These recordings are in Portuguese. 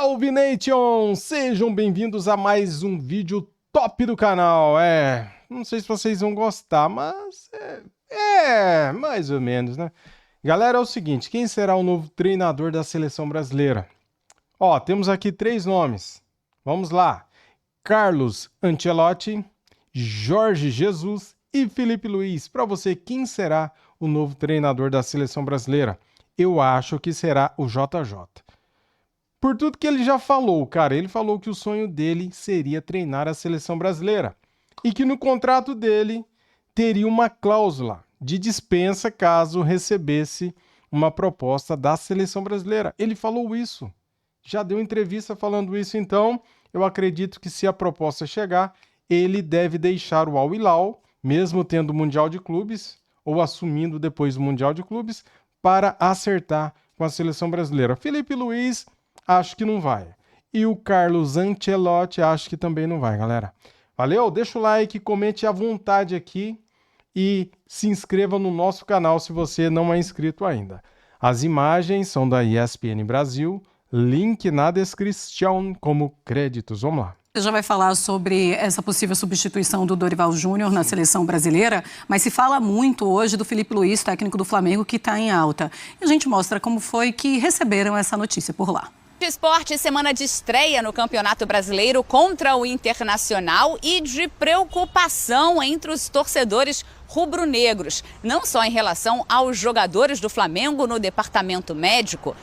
Salve Nation! Sejam bem-vindos a mais um vídeo top do canal. Não sei se vocês vão gostar, mas mais ou menos, né? Galera, é o seguinte, quem será o novo treinador da seleção brasileira? Ó, temos aqui 3 nomes. Vamos lá. Carlos Ancelotti, Jorge Jesus e Felipe Luiz. Para você, quem será o novo treinador da seleção brasileira? Eu acho que será o JJ. Por tudo que ele já falou, cara, ele falou que o sonho dele seria treinar a seleção brasileira e que no contrato dele teria uma cláusula de dispensa caso recebesse uma proposta da seleção brasileira. Ele falou isso, já deu entrevista falando isso, então eu acredito que se a proposta chegar, ele deve deixar o Al Hilal, mesmo tendo o Mundial de Clubes, ou assumindo depois o Mundial de Clubes, para acertar com a seleção brasileira. Felipe Luiz, acho que não vai. E o Carlos Ancelotti, acho que também não vai, galera. Valeu? Deixa o like, comente à vontade aqui e se inscreva no nosso canal se você não é inscrito ainda. As imagens são da ESPN Brasil, link na descrição como créditos. Vamos lá. Você já vai falar sobre essa possível substituição do Dorival Júnior na seleção brasileira, mas se fala muito hoje do Felipe Luiz, técnico do Flamengo, que está em alta. E a gente mostra como foi que receberam essa notícia por lá. Esporte, semana de estreia no Campeonato Brasileiro contra o Internacional e de preocupação entre os torcedores rubro-negros, não só em relação aos jogadores do Flamengo no departamento médico.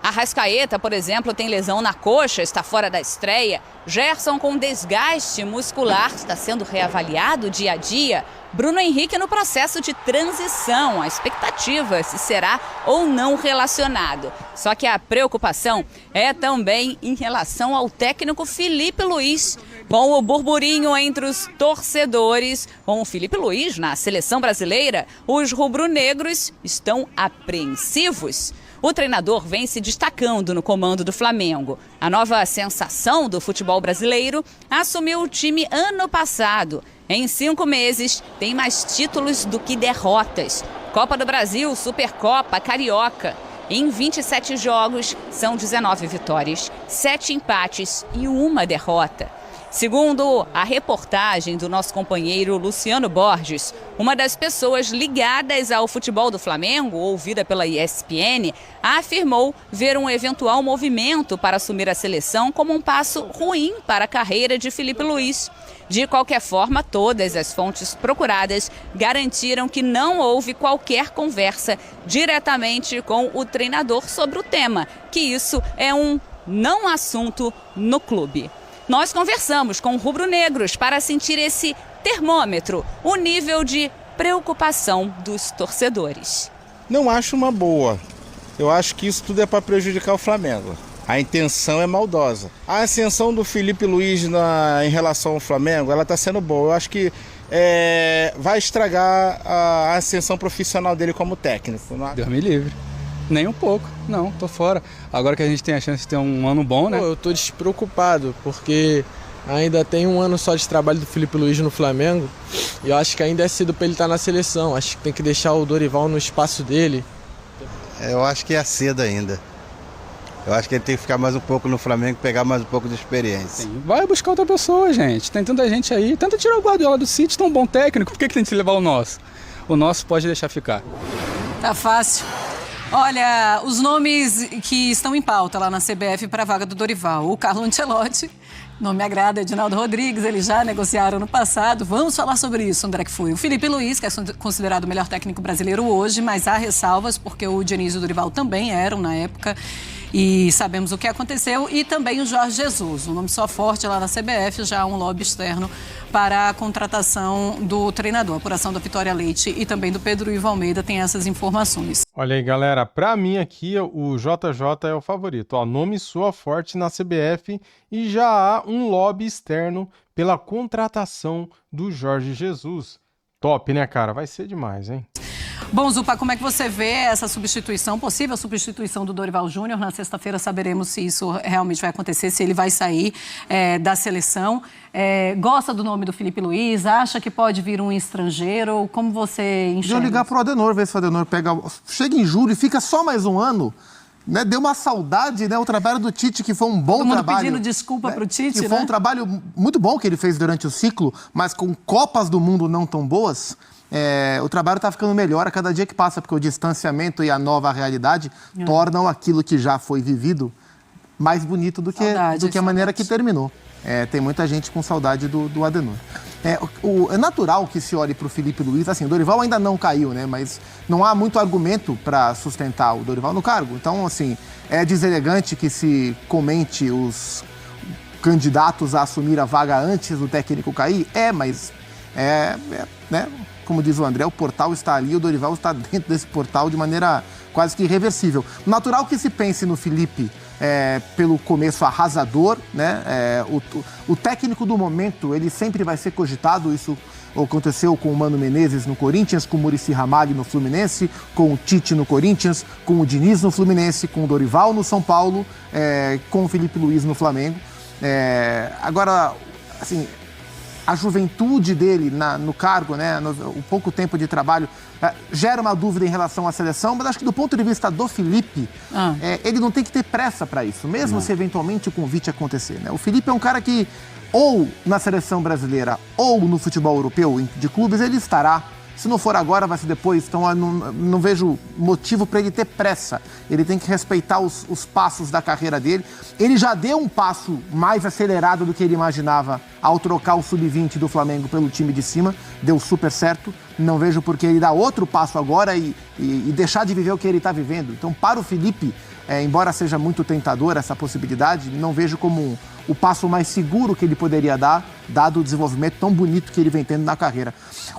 Arrascaeta, por exemplo, tem lesão na coxa, está fora da estreia. Gerson com desgaste muscular, está sendo reavaliado dia a dia. Bruno Henrique no processo de transição, a expectativa se será ou não relacionado. Só que a preocupação é também em relação ao técnico Felipe Luiz. Com o burburinho entre os torcedores, com o Felipe Luiz na seleção brasileira, os rubro-negros estão apreensivos. O treinador vem se destacando no comando do Flamengo. A nova sensação do futebol brasileiro assumiu o time ano passado. Em 5 meses, tem mais títulos do que derrotas. Copa do Brasil, Supercopa, Carioca. Em 27 jogos, são 19 vitórias, 7 empates e 1 derrota. Segundo a reportagem do nosso companheiro Luciano Borges, uma das pessoas ligadas ao futebol do Flamengo, ouvida pela ESPN, afirmou ver um eventual movimento para assumir a seleção como um passo ruim para a carreira de Felipe Luiz. De qualquer forma, todas as fontes procuradas garantiram que não houve qualquer conversa diretamente com o treinador sobre o tema, que isso é um não assunto no clube. Nós conversamos com rubro-negros para sentir esse termômetro, o nível de preocupação dos torcedores. Não acho uma boa. Eu acho que isso tudo é para prejudicar o Flamengo. A intenção é maldosa. A ascensão do Felipe Luiz em relação ao Flamengo, ela está sendo boa. Eu acho que vai estragar a ascensão profissional dele como técnico. Deus me livre. Nem um pouco, não, tô fora. Agora que a gente tem a chance de ter um ano bom, né? Eu tô despreocupado, porque ainda tem um ano só de trabalho do Felipe Luiz no Flamengo. E eu acho que ainda é cedo para ele estar na seleção. Acho que tem que deixar o Dorival no espaço dele. Eu acho que é cedo ainda. Eu acho que ele tem que ficar mais um pouco no Flamengo, pegar mais um pouco de experiência. Sim. Vai buscar outra pessoa, gente. Tem tanta gente aí. Tenta tirar o Guardiola do City, tão bom técnico. Por que tem que levar o nosso? O nosso pode deixar ficar. Tá fácil. Olha, os nomes que estão em pauta lá na CBF para a vaga do Dorival. O Carlo Ancelotti, não me agrada, Edinaldo Rodrigues, eles já negociaram no passado. Vamos falar sobre isso, André, que foi. O Felipe Luiz, que é considerado o melhor técnico brasileiro hoje, mas há ressalvas, porque o Dionísio e o Dorival também eram na época. E sabemos o que aconteceu. E também o Jorge Jesus, um nome só forte lá na CBF, já há um lobby externo para a contratação do treinador. A apuração da Vitória Leite e também do Pedro Ivo Almeida tem essas informações. Olha aí, galera, pra mim aqui o JJ é o favorito. Ó, nome soa forte na CBF e já há um lobby externo pela contratação do Jorge Jesus. Top, né, cara? Vai ser demais, hein? Bom, Zupa, como é que você vê essa substituição, possível substituição do Dorival Júnior? Na sexta-feira saberemos se isso realmente vai acontecer, se ele vai sair da seleção. Gosta do nome do Felipe Luiz? Acha que pode vir um estrangeiro? Como você enxerga? Podia ligar para o Adenor, ver se o Adenor chega em julho e fica só mais um ano. né, deu uma saudade, né, o trabalho do Tite, que foi um bom Todo mundo trabalho. pedindo desculpa pro Tite, que foi né? um trabalho muito bom que ele fez durante o ciclo, mas com Copas do Mundo não tão boas, o trabalho está ficando melhor a cada dia que passa, porque o distanciamento e a nova realidade tornam aquilo que já foi vivido mais bonito do que a maneira que terminou. Tem muita gente com saudade do Adenor. É natural que se olhe para o Filipe Luiz, assim, o Dorival ainda não caiu, né? Mas não há muito argumento para sustentar o Dorival no cargo. Então, assim, é deselegante que se comente os candidatos a assumir a vaga antes do técnico cair? Mas né? Como diz o André, o portal está ali, o Dorival está dentro desse portal de maneira quase que irreversível. Natural que se pense no Filipe pelo começo arrasador, né? O técnico do momento, ele sempre vai ser cogitado. Isso aconteceu com o Mano Menezes no Corinthians, com o Muricy Ramalho no Fluminense, com o Tite no Corinthians, com o Diniz no Fluminense, com o Dorival no São Paulo, com o Filipe Luiz no Flamengo. Agora, assim, a juventude dele no cargo, né, o pouco tempo de trabalho, gera uma dúvida em relação à seleção, mas acho que do ponto de vista do Filipe, ele não tem que ter pressa para isso, mesmo se eventualmente o convite acontecer, né? O Filipe é um cara que, ou na seleção brasileira, ou no futebol europeu de clubes, ele estará. Se não for agora, vai ser depois. Então, eu não vejo motivo para ele ter pressa. Ele tem que respeitar os passos da carreira dele. Ele já deu um passo mais acelerado do que ele imaginava ao trocar o sub-20 do Flamengo pelo time de cima. Deu super certo. Não vejo por que ele dar outro passo agora e deixar de viver o que ele está vivendo. Então, para o Filipe, embora seja muito tentador essa possibilidade, não vejo como o passo mais seguro que ele poderia dar, dado o desenvolvimento tão bonito que ele vem tendo na carreira.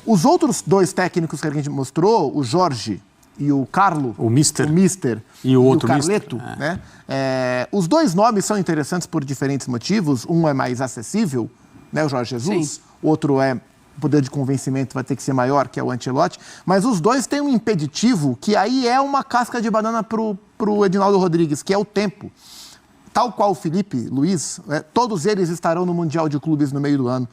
Os outros dois técnicos que a gente mostrou, o Jorge e o Carlo, o Mister e o outro Carleto, né? Os dois nomes são interessantes por diferentes motivos. Um é mais acessível, né, o Jorge Jesus, sim. O outro o poder de convencimento vai ter que ser maior, que é o Ancelotti, mas os dois têm um impeditivo que aí é uma casca de banana pro Edinaldo Rodrigues, que é o tempo. Tal qual o Filipe Luiz, todos eles estarão no Mundial de Clubes no meio do ano.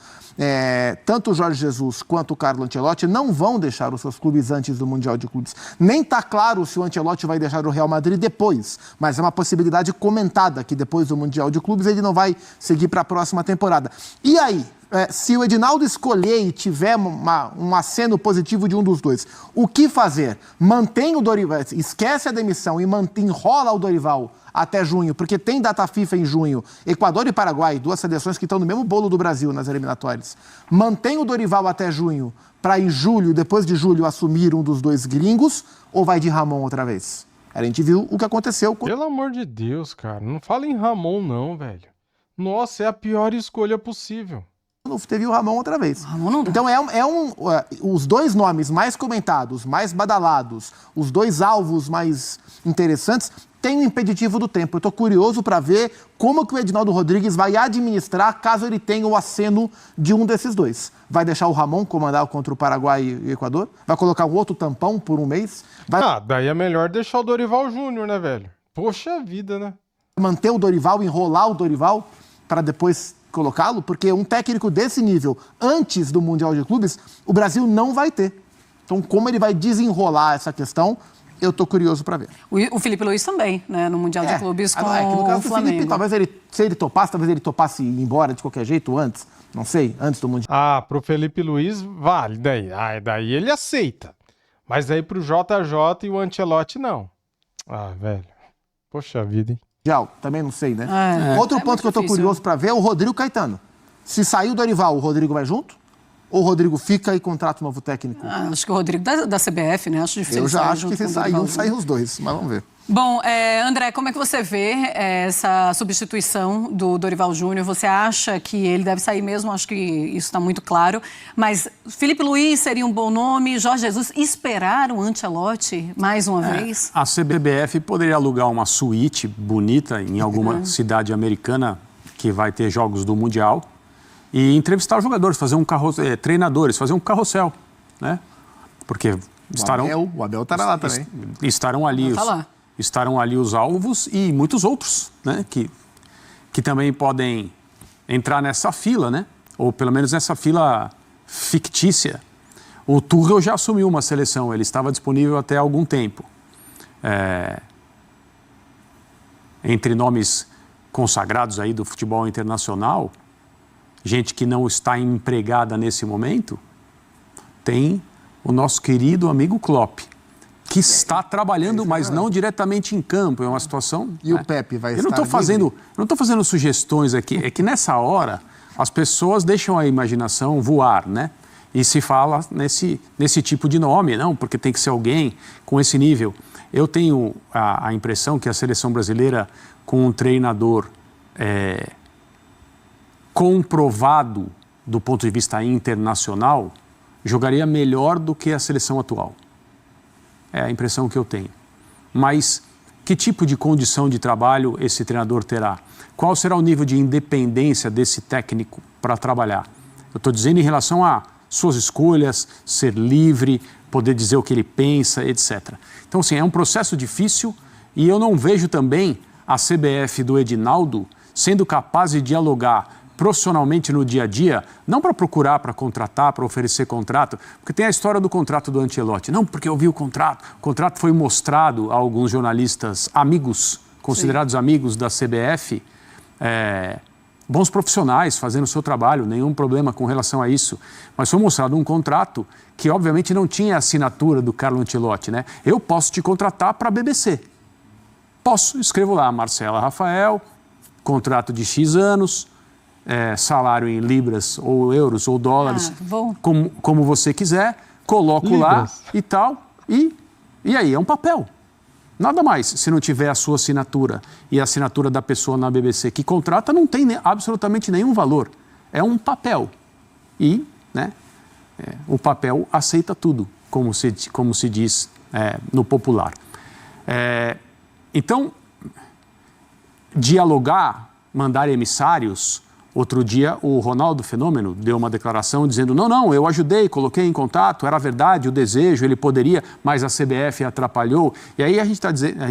Tanto o Jorge Jesus quanto o Carlo Ancelotti não vão deixar os seus clubes antes do Mundial de Clubes. Nem está claro se o Ancelotti vai deixar o Real Madrid depois, mas é uma possibilidade comentada que depois do Mundial de Clubes ele não vai seguir para a próxima temporada. E aí, se o Edinaldo escolher e tiver um aceno positivo de um dos dois, o que fazer? Mantém o Dorival, esquece a demissão e enrola o Dorival até junho, porque tem data FIFA em junho. Equador e Paraguai, duas seleções que estão no mesmo bolo do Brasil nas eliminatórias. Mantém o Dorival até junho, para em julho, depois de julho, assumir um dos dois gringos, ou vai de Ramon outra vez? A gente viu o que aconteceu. Pelo amor de Deus, cara, não fala em Ramon não, velho. Nossa, é a pior escolha possível. Teve o Ramon outra vez. Ramon não dá. Então os dois nomes mais comentados, mais badalados, os dois alvos mais interessantes, tem um impeditivo do tempo. Eu estou curioso para ver como que o Edinaldo Rodrigues vai administrar caso ele tenha o aceno de um desses dois. Vai deixar o Ramon comandar contra o Paraguai e o Equador? Vai colocar um outro tampão por um mês? Daí é melhor deixar o Dorival Júnior, né, velho? Poxa vida, né? Manter o Dorival, enrolar o Dorival para depois colocá-lo? Porque um técnico desse nível, antes do Mundial de Clubes, o Brasil não vai ter. Então, como ele vai desenrolar essa questão, eu tô curioso para ver. O Filipe Luiz também, né, no Mundial de Clubes com no caso o Flamengo. Felipe, talvez talvez ele topasse ir embora de qualquer jeito antes, não sei, antes do Mundial. Pro Felipe Luiz vale, daí ele aceita. Mas aí pro JJ e o Ancelotti não. Velho, poxa vida, hein? Também não sei, né? Outro ponto que eu tô curioso para ver é o Rodrigo Caetano. Se sair o Dorival, o Rodrigo vai junto? Ou o Rodrigo fica e contrata um novo técnico? Acho que o Rodrigo da CBF, né? Acho difícil. Eu já acho que se sair um, saem os dois, mas vamos ver. Bom, André, como é que você vê essa substituição do Dorival Júnior? Você acha que ele deve sair mesmo? Acho que isso está muito claro. Mas Filipe Luiz seria um bom nome? Jorge Jesus, esperar o Ancelotti mais uma vez? A CBF poderia alugar uma suíte bonita em alguma cidade americana que vai ter jogos do Mundial e entrevistar os jogadores, fazer treinadores, fazer um carrossel, né? Porque o Abel estará lá também. Estarão ali os alvos e muitos outros, né? Que também podem entrar nessa fila, né? Ou pelo menos nessa fila fictícia. O Tuchel já assumiu uma seleção, ele estava disponível até há algum tempo. entre nomes consagrados aí do futebol internacional, gente que não está empregada nesse momento, tem o nosso querido amigo Klopp, que está trabalhando, mas não diretamente em campo. É uma situação... E o Pepe vai Eu estar não estou fazendo sugestões aqui. É que nessa hora as pessoas deixam a imaginação voar, né? E se fala nesse tipo de nome, não, porque tem que ser alguém com esse nível. Eu tenho a impressão que a seleção brasileira, com um treinador comprovado do ponto de vista internacional, jogaria melhor do que a seleção atual. É a impressão que eu tenho. Mas que tipo de condição de trabalho esse treinador terá? Qual será o nível de independência desse técnico para trabalhar? Eu estou dizendo em relação a suas escolhas, ser livre, poder dizer o que ele pensa, etc. Então, assim, é um processo difícil e eu não vejo também a CBF do Edinaldo sendo capaz de dialogar profissionalmente no dia a dia, não para procurar, para contratar, para oferecer contrato, porque tem a história do contrato do Ancelotti. Não, porque eu vi o contrato foi mostrado a alguns jornalistas amigos, considerados amigos da CBF, bons profissionais fazendo o seu trabalho, nenhum problema com relação a isso, mas foi mostrado um contrato que obviamente não tinha a assinatura do Carlo Ancelotti, né? Eu posso te contratar para a BBC. Posso, escrevo lá, Marcela Rafael, contrato de X anos, salário em libras ou euros ou dólares, como você quiser, coloco libras lá e tal, e aí é um papel. Nada mais, se não tiver a sua assinatura e a assinatura da pessoa na BBC que contrata, não tem absolutamente nenhum valor. É um papel. E, né, o papel aceita tudo, como se diz no popular. Então, dialogar, mandar emissários. Outro dia, o Ronaldo Fenômeno deu uma declaração dizendo não, eu ajudei, coloquei em contato, era verdade, o desejo, ele poderia, mas a CBF atrapalhou. E aí a gente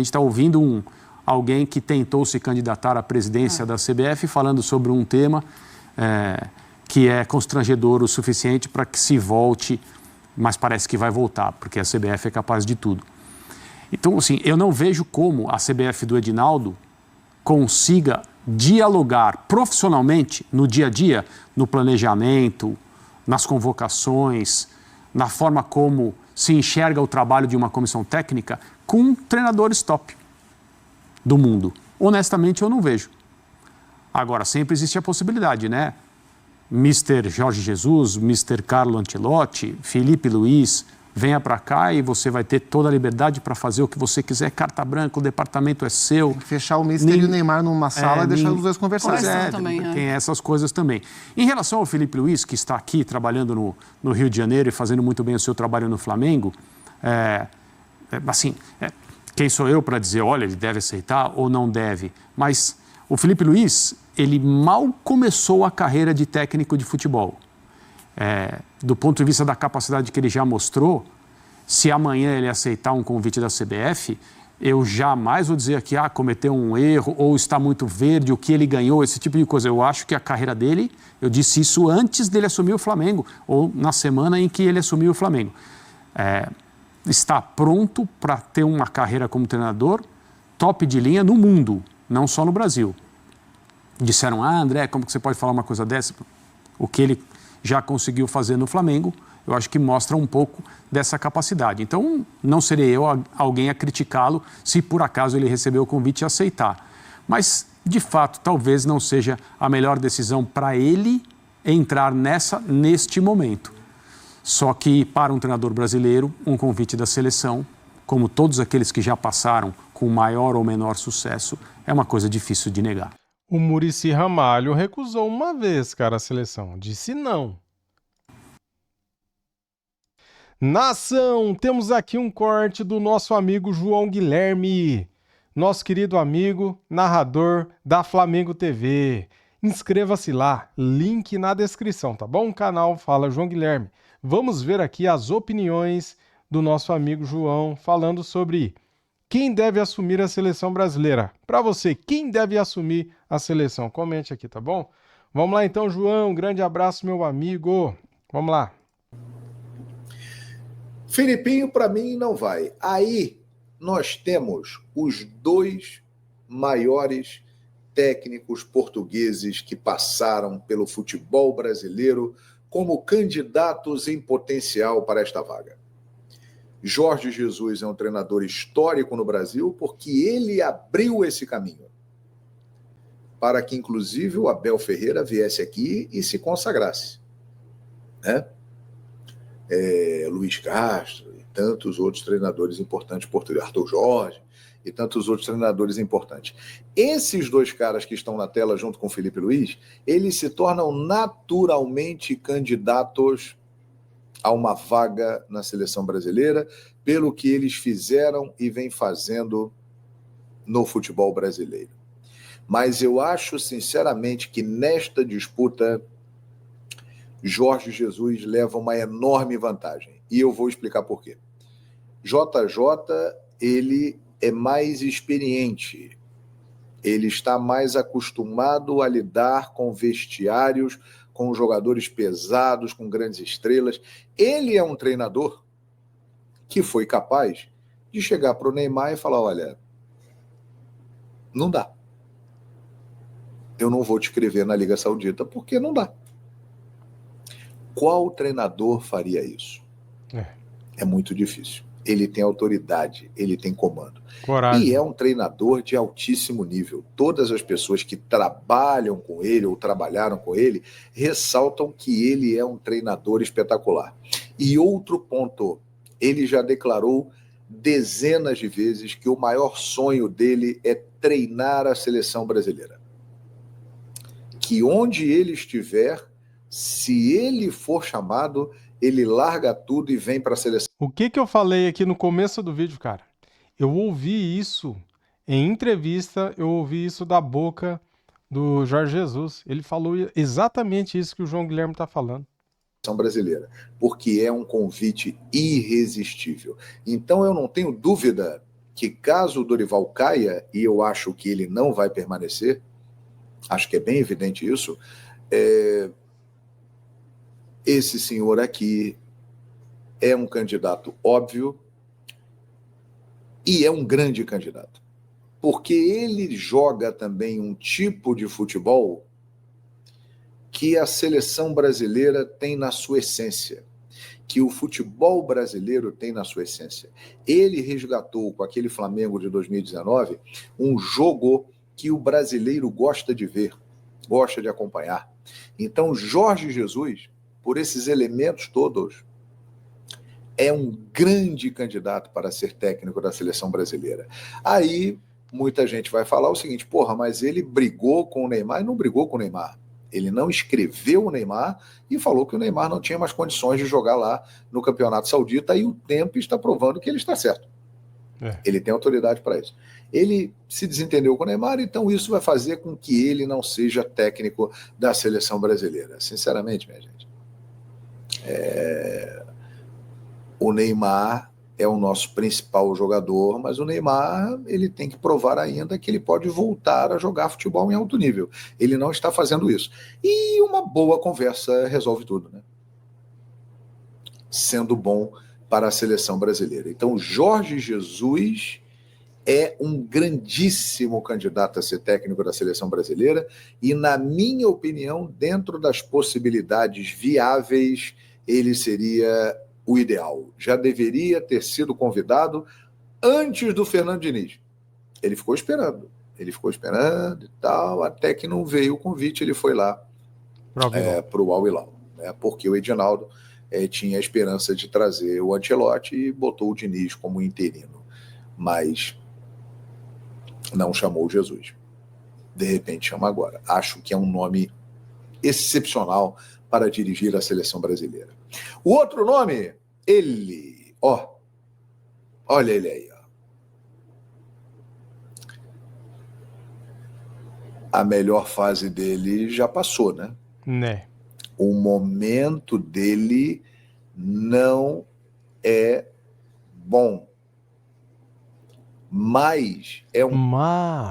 está ouvindo alguém que tentou se candidatar à presidência da CBF falando sobre um tema que é constrangedor o suficiente para que se volte, mas parece que vai voltar, porque a CBF é capaz de tudo. Então, assim, eu não vejo como a CBF do Edinaldo consiga dialogar profissionalmente no dia a dia, no planejamento, nas convocações, na forma como se enxerga o trabalho de uma comissão técnica com treinadores top do mundo. Honestamente, eu não vejo. Agora, sempre existe a possibilidade, né? Mr. Jorge Jesus, Mr. Carlo Ancelotti, Felipe Luiz, venha para cá e você vai ter toda a liberdade para fazer o que você quiser, carta branca, o departamento é seu. Tem que fechar o Mister e o Neymar numa sala e deixar os dois conversarem. Tem essas coisas também. Em relação ao Felipe Luiz, que está aqui trabalhando no Rio de Janeiro e fazendo muito bem o seu trabalho no Flamengo, quem sou eu para dizer, olha, ele deve aceitar ou não deve? Mas o Felipe Luiz, ele mal começou a carreira de técnico de futebol. Do ponto de vista da capacidade que ele já mostrou, se amanhã ele aceitar um convite da CBF, eu jamais vou dizer aqui, cometeu um erro ou está muito verde, o que ele ganhou, esse tipo de coisa. Eu acho que a carreira dele, eu disse isso antes dele assumir o Flamengo, ou na semana em que ele assumiu o Flamengo. Está pronto para ter uma carreira como treinador top de linha no mundo, não só no Brasil. Disseram, André, como que você pode falar uma coisa dessa? O que ele já conseguiu fazer no Flamengo, eu acho que mostra um pouco dessa capacidade. Então, não serei eu alguém a criticá-lo se por acaso ele receber o convite e aceitar. Mas, de fato, talvez não seja a melhor decisão para ele entrar neste momento. Só que, para um treinador brasileiro, um convite da seleção, como todos aqueles que já passaram com maior ou menor sucesso, é uma coisa difícil de negar. O Muricy Ramalho recusou uma vez, cara, a seleção. Disse não. Nação, temos aqui um corte do nosso amigo João Guilherme, nosso querido amigo, narrador da Flamengo TV. Inscreva-se lá, link na descrição, tá bom? O canal Fala João Guilherme. Vamos ver aqui as opiniões do nosso amigo João falando sobre quem deve assumir a seleção brasileira. Para você, quem deve assumir a seleção? Comente aqui, tá bom? Vamos lá então, João. Um grande abraço, meu amigo. Vamos lá. Filipinho, para mim, não vai. Aí nós temos os dois maiores técnicos portugueses que passaram pelo futebol brasileiro como candidatos em potencial para esta vaga. Jorge Jesus é um treinador histórico no Brasil porque ele abriu esse caminho para que, inclusive, o Abel Ferreira viesse aqui e se consagrasse, né? Luiz Castro e tantos outros treinadores importantes, Arthur Jorge e tantos outros treinadores importantes. Esses dois caras que estão na tela junto com o Felipe Luiz, eles se tornam naturalmente candidatos a uma vaga na seleção brasileira pelo que eles fizeram e vêm fazendo no futebol brasileiro. Mas eu acho, sinceramente, que nesta disputa Jorge Jesus leva uma enorme vantagem. E eu vou explicar por quê. JJ, ele é mais experiente. Ele está mais acostumado a lidar com vestiários, com jogadores pesados, com grandes estrelas. Ele é um treinador que foi capaz de chegar para o Neymar e falar, olha, não dá. Eu não vou te escrever na Liga Saudita porque não dá. Qual treinador faria isso? É muito difícil. Ele tem autoridade, ele tem comando. Coragem. E é um treinador de altíssimo nível. Todas as pessoas que trabalham com ele ou trabalharam com ele ressaltam que ele é um treinador espetacular. E outro ponto, ele já declarou dezenas de vezes que o maior sonho dele é treinar a seleção brasileira. Que onde ele estiver, se ele for chamado, ele larga tudo e vem para a seleção. O que eu falei aqui no começo do vídeo, cara? Eu ouvi isso em entrevista, eu ouvi isso da boca do Jorge Jesus. Ele falou exatamente isso que o João Guilherme está falando. Brasileira, porque é um convite irresistível. Então eu não tenho dúvida que caso o Dorival caia, e eu acho que ele não vai permanecer, acho que é bem evidente isso, esse senhor aqui é um candidato óbvio e é um grande candidato, porque ele joga também um tipo de futebol que a seleção brasileira tem na sua essência, que o futebol brasileiro tem na sua essência. Ele resgatou com aquele Flamengo de 2019 um jogo que o brasileiro gosta de ver, gosta de acompanhar. Então, Jorge Jesus, por esses elementos todos, é um grande candidato para ser técnico da seleção brasileira. Aí, muita gente vai falar o seguinte, porra, mas ele brigou com o Neymar e não brigou com o Neymar. Ele não escreveu o Neymar e falou que o Neymar não tinha mais condições de jogar lá no Campeonato Saudita e o tempo está provando que ele está certo. Ele tem autoridade para isso. Ele se desentendeu com o Neymar, então isso vai fazer com que ele não seja técnico da seleção brasileira. Sinceramente, minha gente, o Neymar é o nosso principal jogador, mas o Neymar ele tem que provar ainda que ele pode voltar a jogar futebol em alto nível. Ele não está fazendo isso. E uma boa conversa resolve tudo, né? Sendo bom para a seleção brasileira. Então, Jorge Jesus é um grandíssimo candidato a ser técnico da seleção brasileira e, na minha opinião, dentro das possibilidades viáveis, ele seria o ideal. Já deveria ter sido convidado antes do Fernando Diniz. Ele ficou esperando e tal, até que não veio o convite, ele foi lá para o Al Hilal, né? Porque o Edinaldo tinha a esperança de trazer o Ancelotti e botou o Diniz como interino, mas não chamou o Jesus. De repente chama agora. Acho que é um nome excepcional para dirigir a seleção brasileira. O outro nome, ele, olha ele aí, A melhor fase dele já passou, né? Né. O momento dele não é bom. Mas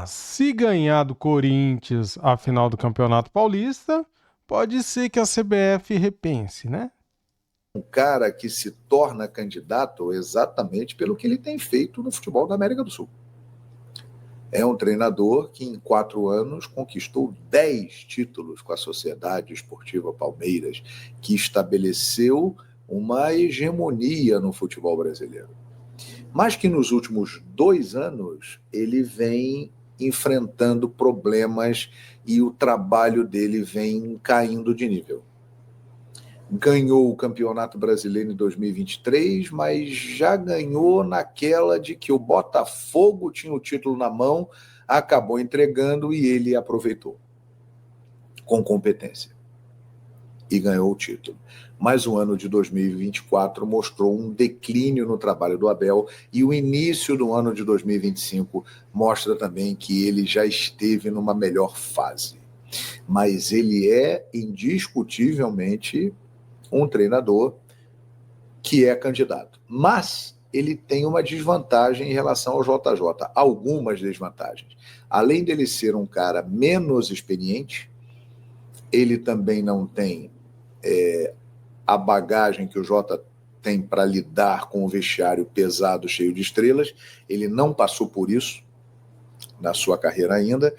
se ganhar do Corinthians a final do Campeonato Paulista, pode ser que a CBF repense, né? Um cara que se torna candidato exatamente pelo que ele tem feito no futebol da América do Sul. É um treinador que em 4 anos conquistou 10 títulos com a Sociedade Esportiva Palmeiras, que estabeleceu uma hegemonia no futebol brasileiro. Mas que nos últimos 2 anos ele vem enfrentando problemas e o trabalho dele vem caindo de nível. Ganhou o Campeonato Brasileiro em 2023, mas já ganhou naquela de que o Botafogo tinha o título na mão, acabou entregando e ele aproveitou com competência e ganhou o título. Mas o ano de 2024 mostrou um declínio no trabalho do Abel e o início do ano de 2025 mostra também que ele já esteve numa melhor fase. Mas ele é indiscutivelmente um treinador que é candidato. Mas ele tem uma desvantagem em relação ao JJ, algumas desvantagens. Além dele ser um cara menos experiente, ele também não tem a bagagem que o Jota tem para lidar com o vestiário pesado, cheio de estrelas. Ele não passou por isso na sua carreira ainda.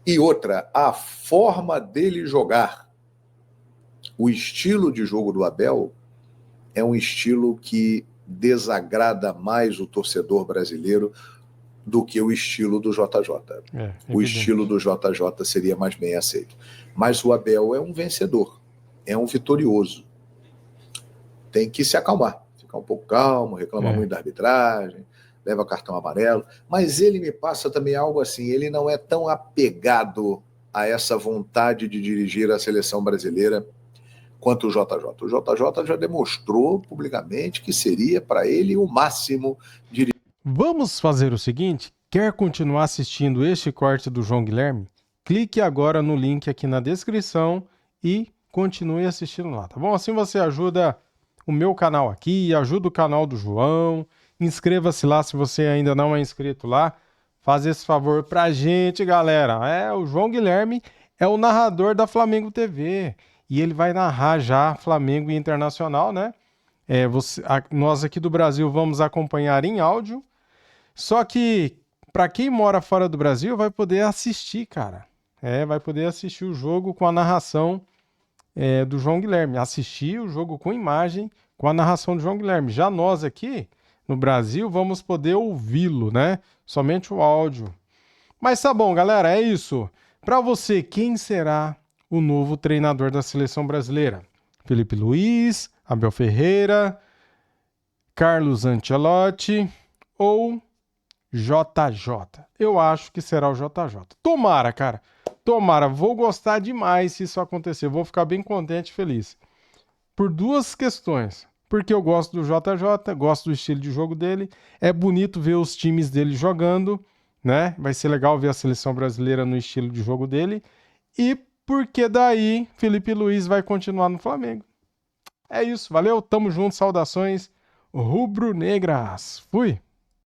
E outra, a forma dele jogar, o estilo de jogo do Abel é um estilo que desagrada mais o torcedor brasileiro do que o estilo do JJ. O estilo do JJ seria mais bem aceito. Mas o Abel é um vencedor, é um vitorioso. Tem que se acalmar, ficar um pouco calmo, reclama muito da arbitragem, leva cartão amarelo, mas ele me passa também algo assim, ele não é tão apegado a essa vontade de dirigir a seleção brasileira quanto o JJ. O JJ já demonstrou publicamente que seria para ele o máximo dirigir. Vamos fazer o seguinte, quer continuar assistindo este corte do João Guilherme? Clique agora no link aqui na descrição e continue assistindo lá, tá bom? Assim você ajuda o meu canal aqui, ajuda o canal do João, inscreva-se lá se você ainda não é inscrito lá, faz esse favor pra gente, galera. O João Guilherme é o narrador da Flamengo TV e ele vai narrar já Flamengo e Internacional, né? Nós aqui do Brasil vamos acompanhar em áudio, só que para quem mora fora do Brasil vai poder assistir, cara. Vai poder assistir o jogo com a narração do João Guilherme, assistir o jogo com imagem, com a narração do João Guilherme. Já nós aqui no Brasil vamos poder ouvi-lo, né? Somente o áudio. Mas tá bom, galera, é isso. Para você, quem será o novo treinador da seleção brasileira? Felipe Luiz, Abel Ferreira, Carlos Ancelotti ou JJ? Eu acho que será o JJ. Tomara, cara. Tomara. Vou gostar demais se isso acontecer. Vou ficar bem contente e feliz. Por 2 questões. Porque eu gosto do JJ, gosto do estilo de jogo dele. É bonito ver os times dele jogando, né? Vai ser legal ver a seleção brasileira no estilo de jogo dele. E porque daí Felipe Luiz vai continuar no Flamengo. É isso, valeu, tamo junto, saudações rubro-negras. Fui!